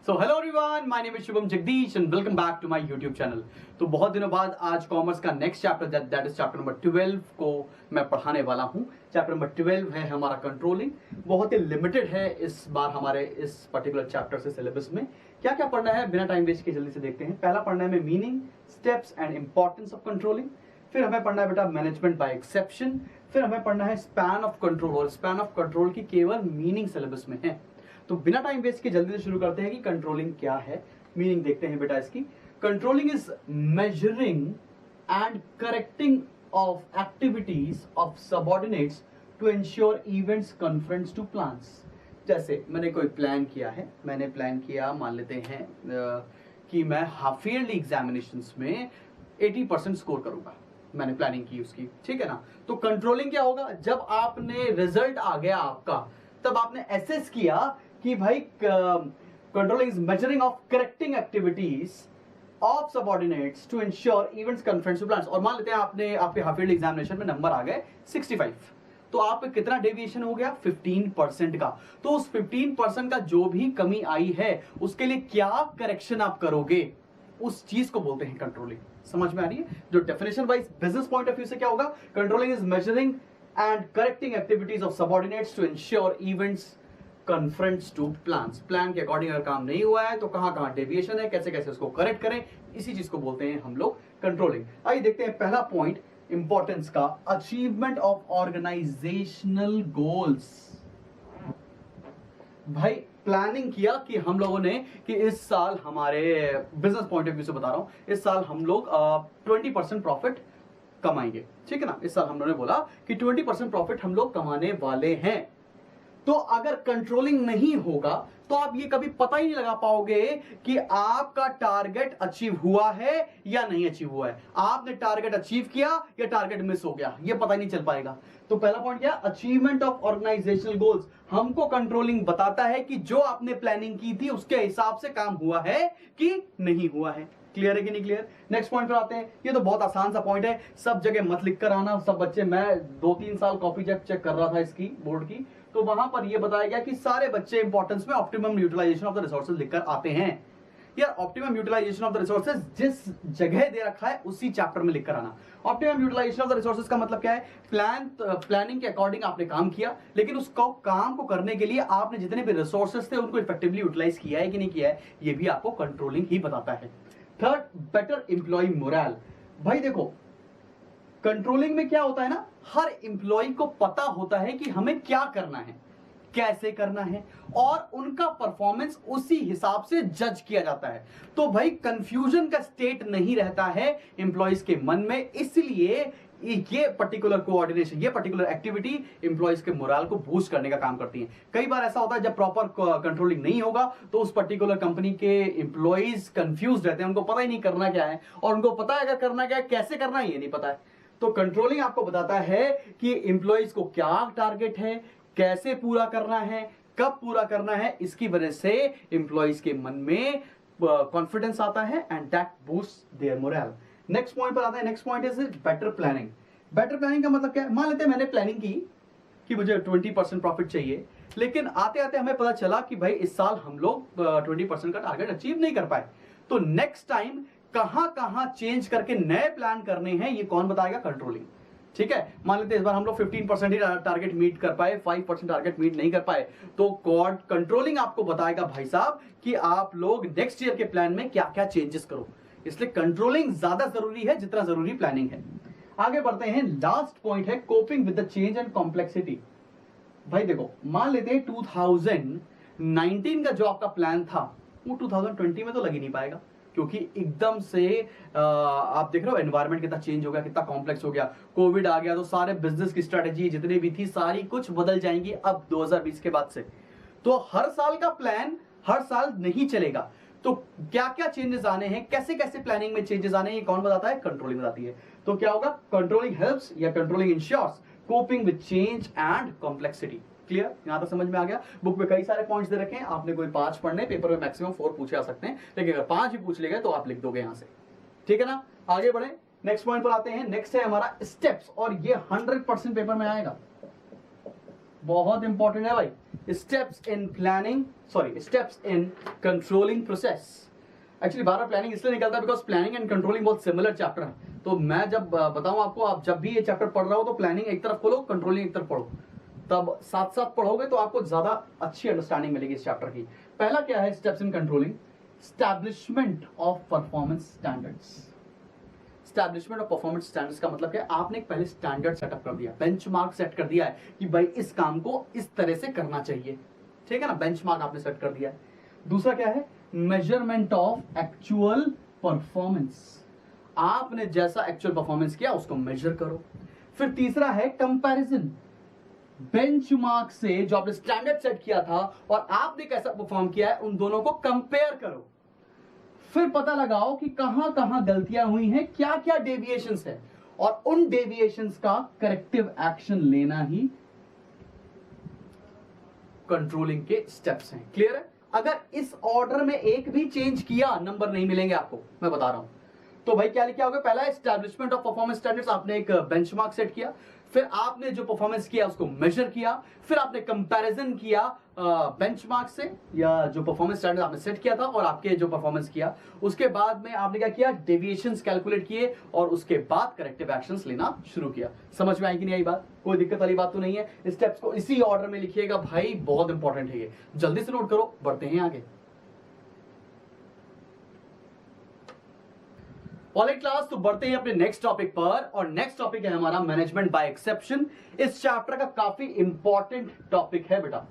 So hello everyone, my name is Shubham Jagdish and welcome back to my YouTube channel. तो बहुत दिनों बाद आज कॉमर्स का next chapter that is chapter number 12 को मैं पढ़ाने वाला हूं। चैप्टर नंबर 12 है हमारा कंट्रोलिंग। बहुत ही लिमिटेड है इस बार हमारे इस पर्टिकुलर चैप्टर से सिलेबस में। क्या क्या पढ़ना है बिना टाइम वेस्ट के जल्दी से देखते हैं। पहला पढ़ना है हमें meaning, steps and importance of controlling. फिर हमें पढ़ना है बेटा मैनेजमेंट बाय एक्सेप्शन। फिर हमें पढ़ना है स्पैन ऑफ कंट्रोल, और स्पैन ऑफ कंट्रोल की केवल मीनिंग सिलेबस में है। तो बिना टाइम वेस्ट के जल्दी से शुरू करते हैं कि कंट्रोलिंग क्या है। मीनिंग देखते हैं बेटा इसकी। Controlling is measuring and correcting of activities of subordinates to ensure events conforms to plans. जैसे मैंने कोई प्लान किया है, मैंने प्लान किया, मान लेते हैं कि मैं हाफ ईयरली एग्जामिनेशंस में 80% स्कोर करूंगा। मैंने प्लानिंग की उसकी, ठीक है ना। तो कंट्रोलिंग क्या होगा, जब आपने रिजल्ट आ गया आपका, तब आपने एसेस किया कि भाई controlling is measuring of correcting activities of subordinates to ensure events conference to plans. और मान लेते हैं आपने आपके हाफ ईयरली एग्जामिनेशन में नंबर आ गए 65, तो आप पे कितना डेविएशन हो गया 15% का। तो उस 15% का जो भी कमी आई है उसके लिए क्या करेक्शन आप करोगे, उस चीज को बोलते हैं कंट्रोलिंग। समझ में आ रही है। जो definition wise business point of view से क्या होगा, controlling is measuring and correcting activities of subordinates to ensure events conforms to plans. Plan के अकॉर्डिंग अगर काम नहीं हुआ है तो कहां कहां डेविएशन है, कैसे कैसे उसको करेक्ट करें, इसी चीज को बोलते हैं हम लोग कंट्रोलिंग। आइए देखते हैं पहला पॉइंट इंपॉर्टेंस का, अचीवमेंट ऑफ ऑर्गेनाइजेशनल गोल्स। भाई प्लानिंग किया कि हम लोगों ने कि इस साल हमारे बिजनेस पॉइंट ऑफ व्यू से बता रहा हूं, इस साल हम लोग 20% प्रॉफिट कमाएंगे, ठीक है ना। इस साल हम लोगों ने बोला कि 20% प्रॉफिट हम लोग कमाने वाले हैं। तो अगर कंट्रोलिंग नहीं होगा तो आप ये कभी पता ही नहीं लगा पाओगे कि आपका टारगेट अचीव हुआ है या नहीं अचीव हुआ है। आपने टारगेट अचीव किया या टारगेट मिस हो गया, ये पता ही नहीं चल पाएगा। तो पहला पॉइंट क्या, अचीवमेंट ऑफ ऑर्गेनाइजेशनल गोल्स। हमको कंट्रोलिंग बताता है कि जो आपने प्लानिंग की थी उसके हिसाब से काम हुआ है कि नहीं हुआ है। क्लियर है कि नहीं क्लियर। नेक्स्ट पॉइंट पर आते हैं। ये तो बहुत आसान सा पॉइंट है, सब जगह मत लिख कर आना सब बच्चे। मैं 2-3 साल कॉपी जब चेक कर रहा था इसकी बोर्ड की, तो वहां पर यह बताया गया कि सारे बच्चे इंपॉर्टेंस में optimum utilization of the resources लिखकर आते हैं। यार optimum utilization of the resources जिस जगह दे रखा है उसी चैप्टर में लिखकर आना। Optimum utilization of the resources का मतलब क्या है, प्लानिंग के अकॉर्डिंग आपने काम किया, लेकिन उस काम को करने के लिए आपने जितने भी रिसोर्सेज थे उनको इफेक्टिवली यूटिलाइज किया है कि नहीं किया है, ये भी आपको कंट्रोलिंग ही बताता है। Third, better employee morale. भाई देखो कंट्रोलिंग में क्या होता है ना, हर एम्प्लॉय को पता होता है कि हमें क्या करना है, कैसे करना है, और उनका परफॉर्मेंस उसी हिसाब से जज किया जाता है। तो भाई कंफ्यूजन का स्टेट नहीं रहता है एम्प्लॉयज के मन में, इसलिए ये पर्टिकुलर कोऑर्डिनेशन, ये पर्टिकुलर एक्टिविटी एम्प्लॉयज के मोरल को बूस्ट करने का काम करती है। कई बार ऐसा होता है जब प्रॉपर कंट्रोलिंग नहीं होगा तो उस पर्टिकुलर कंपनी के एम्प्लॉयज कंफ्यूज रहते हैं, उनको पता ही नहीं करना क्या है, और उनको पता है अगर करना क्या है, कैसे करना है ये नहीं पता है। तो कंट्रोलिंग आपको बताता है कि एम्प्लॉयज को क्या टारगेट है, कैसे पूरा करना है, कब पूरा करना है। इसकी वजह से एम्प्लॉयज के मन में कॉन्फिडेंस आता है and that boost their moral. Next point पर आता है। Next point is better planning. Better planning का मतलब क्या है, मान लेते हैं मैंने प्लानिंग की कि मुझे 20% प्रॉफिट चाहिए, लेकिन आते आते हमें पता चला कि भाई इस साल हम लोग 20% का टारगेट अचीव नहीं कर पाए। तो नेक्स्ट टाइम कहां कहां चेंज करके नए प्लान करने हैं, ये कौन बताएगा, कंट्रोलिंग। ठीक है, मान लेते हैं इस बार हम लोग 15% ही टारगेट मीट कर पाए, 5% टारगेट मीट नहीं कर पाए, तो कंट्रोलिंग आपको बताएगा भाई साहब कि आप लोग नेक्स्ट ईयर के प्लान में क्या क्या चेंजेस करो। इसलिए कंट्रोलिंग ज्यादा जरूरी है जितना जरूरी प्लानिंग है। आगे बढ़ते हैं। लास्ट पॉइंट है coping with the change and complexity. भाई देखो मान लेते हैं 2019 का जो आपका प्लान था वो 2020 में तो लग ही नहीं पाएगा, क्योंकि एकदम से आप देख रहे हो एनवायरनमेंट कितना चेंज हो गया, कितना कॉम्प्लेक्स हो गया। कोविड आ गया तो सारे बिजनेस की स्ट्रेटेजी जितनी भी थी सारी कुछ बदल जाएंगी अब 2020 के बाद से। तो हर साल का प्लान हर साल नहीं चलेगा, तो क्या क्या चेंजेस आने हैं, कैसे कैसे प्लानिंग में चेंजेस आने हैं, ये कौन बताता है, कंट्रोलिंग बताती है। तो क्या होगा, कंट्रोलिंग हेल्प्स या controlling ensures coping with change and complexity. Clear, यहां तक समझ में आ गया। बुक में कई सारे पॉइंट्स दे रखे हैं, आपने कोई 5 पढ़ने, पेपर में मैक्सिमम 4 पूछे आ सकते हैं, लेकिन अगर 5 भी पूछ लेगा तो आप लिख दोगे यहां से, ठीक है ना। आगे बढ़े, नेक्स्ट पॉइंट पर आते हैं। नेक्स्ट है हमारा स्टेप्स, और ये 100% पेपर में आएगा, बहुत इंपॉर्टेंट है भाई। Steps in planning, sorry steps in controlling process. Actually bar bar planning इसलिए निकलता है बिकॉज प्लानिंग एंड कंट्रोलिंग बहुत सिमिलर चैप्टर है। तो मैं जब बताऊं आपको, आप जब भी ये चैप्टर पढ़ रहा हो तो प्लानिंग एक तरफ खोलो, कंट्रोलिंग एक तरफ पढ़ो, तब साथ साथ पढ़ोगे तो आपको ज्यादा अच्छी अंडरस्टैंडिंग मिलेगी इस चैप्टर की। पहला क्या है steps in controlling? Establishment of performance standards. Establishment of performance standards का मतलब क्या है? आपने पहले स्टैंडर्ड सेटअप कर दिया, बेंचमार्क सेट कर दिया है कि भाई इस काम को इस तरह से करना चाहिए, ठीक है ना, बेंचमार्क आपने सेट कर दिया है। दूसरा क्या है? Measurement of actual performance. आपने जैसा एक्चुअल परफॉर्मेंस किया उसको मेजर करो। फिर तीसरा है कंपैरिजन, बेंचमार्क से जो आपने स्टैंडर्ड सेट किया था और आपने कैसा परफॉर्म किया है उन दोनों को कंपेयर करो। फिर पता लगाओ कि कहां कहां गलतियां हुई हैं, क्या क्या डेविएशंस है, और उन डेविएशंस का करेक्टिव एक्शन लेना ही कंट्रोलिंग के स्टेप्स हैं। क्लियर है? अगर इस ऑर्डर में एक भी चेंज किया नंबर नहीं मिलेंगे आपको, मैं बता रहा हूं। तो भाई क्या लिखा होगा? पहला एस्टैब्लिशमेंट ऑफ परफॉर्मेंस स्टैंडर्ड्स, आपने एक बेंचमार्क सेट किया, फिर आपने जो परफॉर्मेंस किया उसको मेजर किया, फिर आपने कंपैरिजन किया बेंचमार्क से या जो परफॉर्मेंस स्टैंडर्ड आपने सेट किया था और आपके जो परफॉर्मेंस किया, उसके बाद में आपने क्या किया? डेविएशंस कैलकुलेट किए और उसके बाद करेक्टिव एक्शंस लेना शुरू किया। समझ में आई कि नहीं आई बात? कोई दिक्कत वाली बात तो नहीं है? स्टेप्स को इसी ऑर्डर में लिखिएगा भाई, बहुत इंपॉर्टेंट है ये, जल्दी से नोट करो, बढ़ते हैं आगे। ऑलराइट क्लास, तो बढ़ते हैं अपने नेक्स्ट टॉपिक पर, और नेक्स्ट टॉपिक है हमारा मैनेजमेंट बाय एक्सेप्शन। इस चैप्टर का काफी इंपॉर्टेंट टॉपिक है बेटा,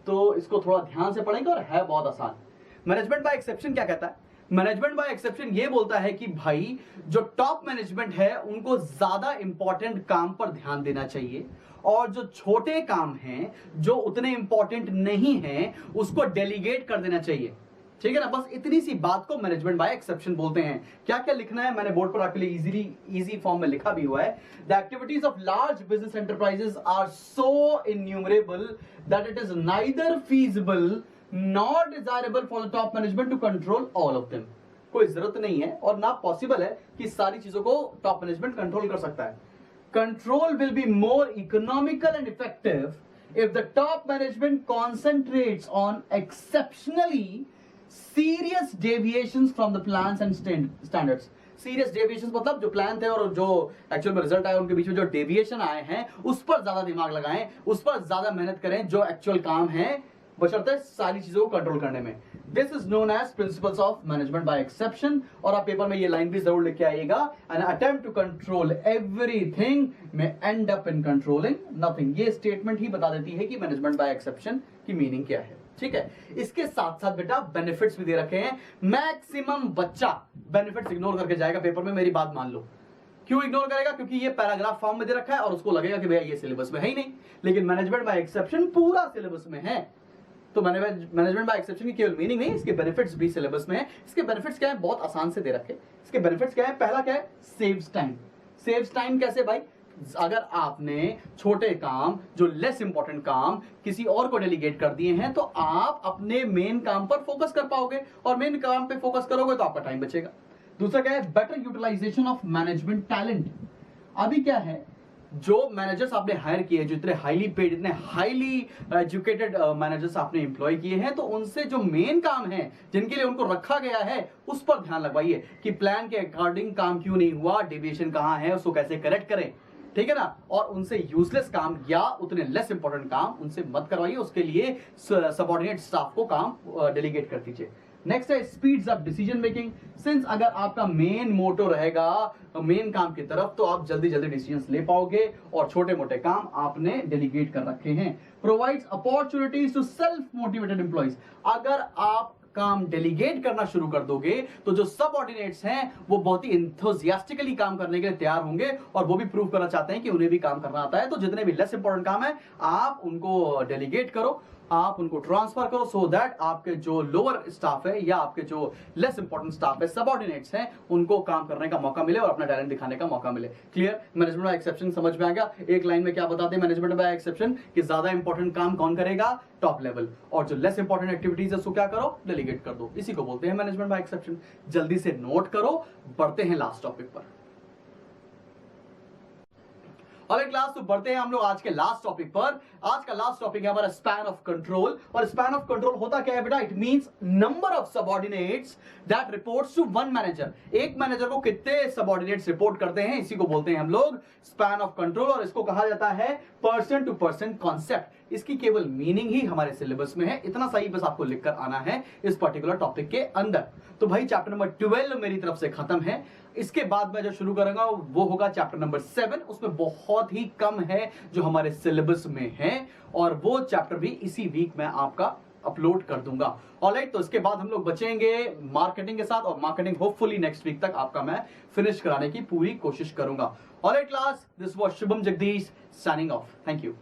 तो इसको थोड़ा ध्यान से पढ़ेंगे और है बहुत आसान। मैनेजमेंट बाय एक्सेप्शन क्या कहता है? मैनेजमेंट बाय एक्सेप्शन ये बोलता है कि भाई जो टॉप मैनेजमेंट है उनको ज्यादा इंपॉर्टेंट काम पर ध्यान देना चाहिए, और जो छोटे काम हैं जो उतने इंपॉर्टेंट नहीं हैं उसको डेलीगेट कर देना चाहिए। ठीक है ना? बस इतनी सी बात को मैनेजमेंट बाय एक्सेप्शन बोलते हैं। क्या क्या लिखना है मैंने बोर्ड पर आपके लिए इजी फॉर्म में लिखा भी हुआ है। The activities of large business enterprises are so innumerable that it is neither feasible not desirable for the top management to control all of them. कोई जरूरत नहीं है और ना पॉसिबल है कि सारी चीजों को टॉप मैनेजमेंट कंट्रोल कर सकता है। Control will be more economical and effective if the top management concentrates on exceptionally serious deviations from the plans and standards. Serious deviations मतलब जो प्लान थे और जो एक्चुअल में रिजल्ट आया उनके बीच में जो डेविएशन आए हैं उस पर ज्यादा दिमाग लगाएं, उस पर ज्यादा मेहनत करें जो एक्चुअल काम है, बशर्ते सारी चीजों को कंट्रोल करने में। This is known as principles of management by exception. और आप पेपर में ये लाइन भी जरूर लिख के आइएगा, an attempt to control everything may end up in controlling nothing. ये स्टेटमेंट ही बता देती है कि मैनेजमेंट बाय एक्सेप्शन की मीनिंग क्या है। ठीक है, इसके साथ साथ बेटा बेनिफिट्स भी दे रखे हैं। मैक्सिमम बच्चा बेनिफिट्स इग्नोर करके जाएगा पेपर में, मेरी बात मान लो। क्यों इग्नोर करेगा? क्योंकि ये पैराग्राफ फॉर्म में दे रखा है और उसको लगेगा कि भैया ये सिलेबस में है ही नहीं, लेकिन मैनेजमेंट बाय एक्सेप्शन पूरा सिलेबस में है। तो मैनेजमेंट बाय एक्सेप्शन की केवल मीनिंग नहीं, इसके बेनिफिट्स भी सिलेबस में है। इसके बेनिफिट्स क्या है? बहुत आसान से दे रखे। इसके बेनिफिट्स क्या है? पहला क्या है? Saves time. सेव्स टाइम कैसे भाई? अगर आपने छोटे काम, जो लेस इंपॉर्टेंट काम किसी और को डेलीगेट कर दिए हैं तो आप अपने मेन काम पर फोकस कर पाओगे, और मेन काम पे फोकस करोगे तो आपका टाइम बचेगा। दूसरा क्या है? Better utilization of management talent. अभी क्या है, जो मैनेजर्स आपने हायर किए, जो इतने हाईली पेड, इतने हाईली एजुकेटेड मैनेजर्स आपने एम्प्लॉय किए हैं, तो उनसे जो मेन काम है जिनके लिए उनको रखा गया है उस पर ध्यान लगवाइए कि प्लान के अकॉर्डिंग काम क्यों नहीं हुआ, डेविएशन कहां है, उसको कैसे करेक्ट करें। ठीक है ना? और उनसे यूजलेस काम या उतने लेस इंपॉर्टेंट काम उनसे मत करवाइए, उसके लिए सबऑर्डिनेट स्टाफ को काम डेलीगेट कर दीजिए। नेक्स्ट है speeds up decision making. Since अगर आपका मेन मोटो रहेगा मेन काम की तरफ तो आप जल्दी जल्दी डिसीजंस ले पाओगे, और छोटे मोटे काम आपने डेलीगेट कर रखे हैं। Provides opportunities to self motivated employees. अगर आप काम डेलीगेट करना शुरू कर दोगे तो जो सबऑर्डिनेट्स हैं वो बहुत ही इंथुजियास्टिकली काम करने के लिए तैयार होंगे, और वो भी प्रूव करना चाहते हैं कि उन्हें भी काम करना आता है। तो जितने भी लेस इंपॉर्टेंट काम है आप उनको डेलीगेट करो, आप उनको ट्रांसफर करो, सो दैट आपके जो लोअर स्टाफ है या आपके जो लेस इंपॉर्टेंट स्टाफ है, सबऑर्डिनेट्स हैं, उनको काम करने का मौका मिले और अपना टैलेंट दिखाने का मौका मिले। क्लियर? मैनेजमेंट बाय एक्सेप्शन समझ में आ गया? एक लाइन में क्या बताते हैं मैनेजमेंट बाय एक्सेप्शन? कि ज्यादा इंपॉर्टेंट काम कौन करेगा? Top level. और जो लेस इंपॉर्टेंट एक्टिविटीज है उसको क्या करो? डेलीगेट कर दो। इसी को बोलते हैं मैनेजमेंट बाय एक्सेप्शन। जल्दी से नोट करो, बढ़ते हैं लास्ट टॉपिक पर। और क्लास तो बढ़ते हैं हम लोग आज के लास्ट टॉपिक पर। आज का लास्ट टॉपिक है हमारा स्पैन ऑफ कंट्रोल। और स्पैन ऑफ कंट्रोल होता क्या है बेटा? It means number of subordinates that reports to one manager. एक मैनेजर को कितने सबऑर्डिनेट्स रिपोर्ट करते हैं, इसी को बोलते हैं हम लोग स्पैन ऑफ कंट्रोल। और इसको कहा जाता है पर्सन टू पर्सन कॉन्सेप्ट। इसकी केवल मीनिंग ही हमारे सिलेबस में है, इतना सही बस आपको लिखकर आना है इस पर्टिकुलर टॉपिक के अंदर। तो भाई चैप्टर नंबर 12 मेरी तरफ से खत्म है। इसके बाद मैं जो शुरू करूंगा वो होगा चैप्टर नंबर 7। उसमें बहुत ही कम है जो हमारे सिलेबस में है, और वो चैप्टर भी इसी वीक में आपका अपलोड कर दूंगा। ऑलराइट, तो इसके बाद हम लोग बचेंगे मार्केटिंग के साथ, और मार्केटिंग होपफुली नेक्स्ट वीक तक आपका मैं फिनिश कराने की पूरी कोशिश करूंगा। Alright class, this was Shubham Jagdish signing off. Thank you.